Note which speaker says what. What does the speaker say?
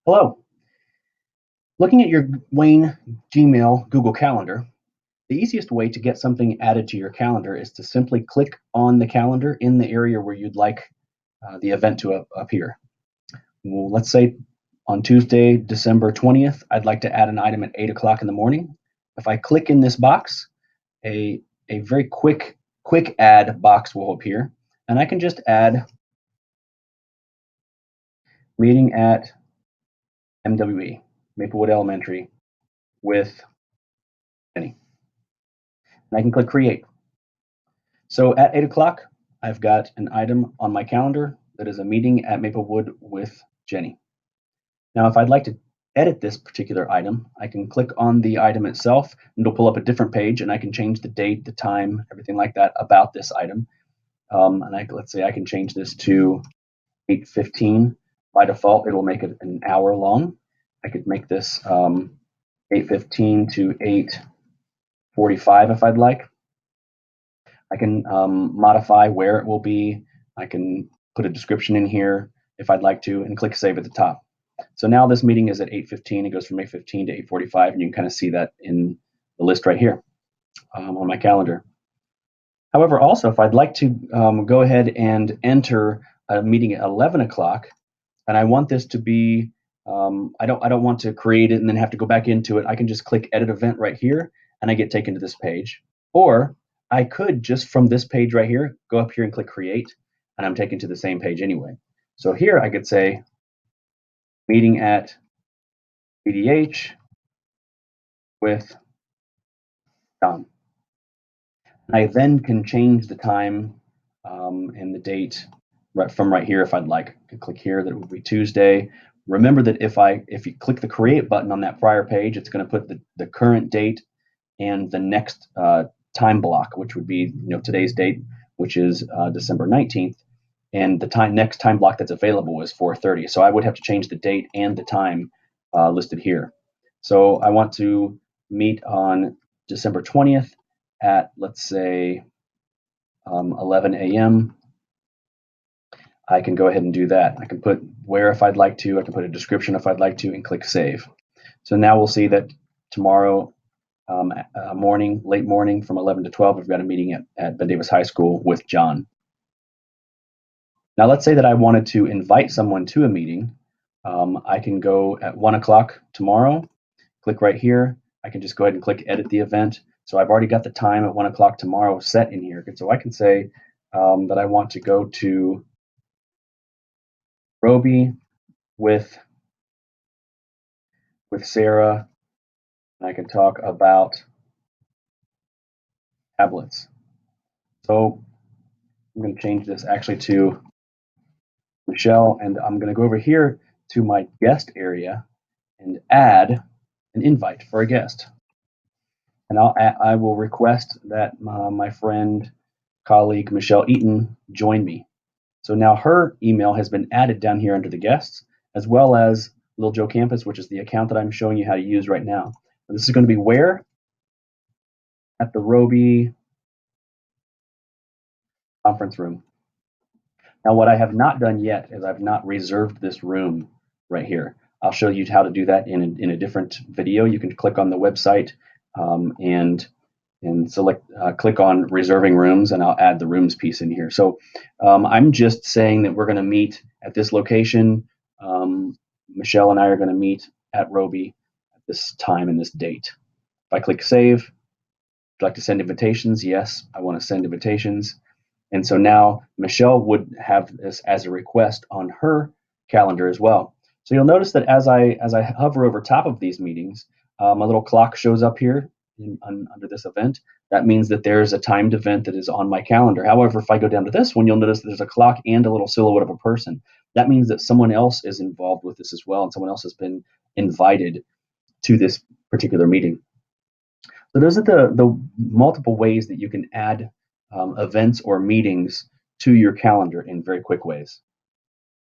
Speaker 1: Hello. Looking at your Wayne Gmail Google Calendar, the easiest way to get something added to your calendar is to simply click on the calendar in the area where you'd like the event to appear. Well, let's say on Tuesday, December 20th, I'd like to add an item at 8 o'clock in the morning. If I click in this box, a, a very quick add box will appear, and I can just add meeting at MWE, Maplewood Elementary, with Jenny. And I can click create. So at 8 o'clock, I've got an item on my calendar that is a meeting at Maplewood with Jenny. Now, if I'd like to edit this particular item, I can click on the item itself and it'll pull up a different page and I can change the date, the time, everything like that about this item. Let's say I can change this to 8:15. By default, it'll make it an hour long. I could make this 8:15 to 8:45 if I'd like. I can modify where it will be. I can put a description in here if I'd like to and click save at the top. So now this meeting is at 8:15. It goes from 8:15 to 8:45, and you can kind of see that in the list right here on my calendar. However, also, if I'd like to go ahead and enter a meeting at 11 o'clock, and I want this to be, I don't want to create it and then have to go back into it. I can just click edit event right here, and I get taken to this page. Or I could just from this page right here, go up here and click create, and I'm taken to the same page anyway. So here I could say meeting at BDH with John. I then can change the time and the date right from right here if I'd like. I can click here, that would be Tuesday. Remember that if you click the create button on that prior page, it's going to put the current date and the next time block, which would be today's date, which is December 19th, and the next time block that's available is 4:30. So I would have to change the date and the time listed here. So I want to meet on December 20th at, let's say, 11 a.m. I can go ahead and do that. I can put where if I'd like to. I can put a description if I'd like to, and click save. So now we'll see that tomorrow morning, late morning, from 11 to 12, we've got a meeting at Ben Davis High School with John. Now let's say that I wanted to invite someone to a meeting. I can go at 1 o'clock tomorrow, click right here. I can just go ahead and click edit the event. So I've already got the time at 1 o'clock tomorrow set in here. So I can say that I want to go to Roby with Sarah, and I can talk about tablets. So I'm going to change this actually to Michelle, and I'm going to go over here to my guest area and add an invite for a guest. And I will request that my friend, colleague Michelle Eaton join me. So now her email has been added down here under the guests, as well as Lil Joe Campus, which is the account that I'm showing you how to use right now. And this is going to be where? At the Roby conference room. Now, what I have not done yet is I've not reserved this room right here. I'll show you how to do that in a different video. You can click on the website and select, click on reserving rooms, and I'll add the rooms piece in here. So I'm just saying that we're going to meet at this location. Michelle and I are going to meet at Roby at this time and this date. If I click save, would you like to send invitations? Yes, I want to send invitations. And so now Michelle would have this as a request on her calendar as well. So you'll notice that as I hover over top of these meetings, a little clock shows up here under this event. That means that there's a timed event that is on my calendar. However, if I go down to this one, you'll notice that there's a clock and a little silhouette of a person. That means that someone else is involved with this as well, and someone else has been invited to this particular meeting. So those are the multiple ways that you can add events or meetings to your calendar in very quick ways.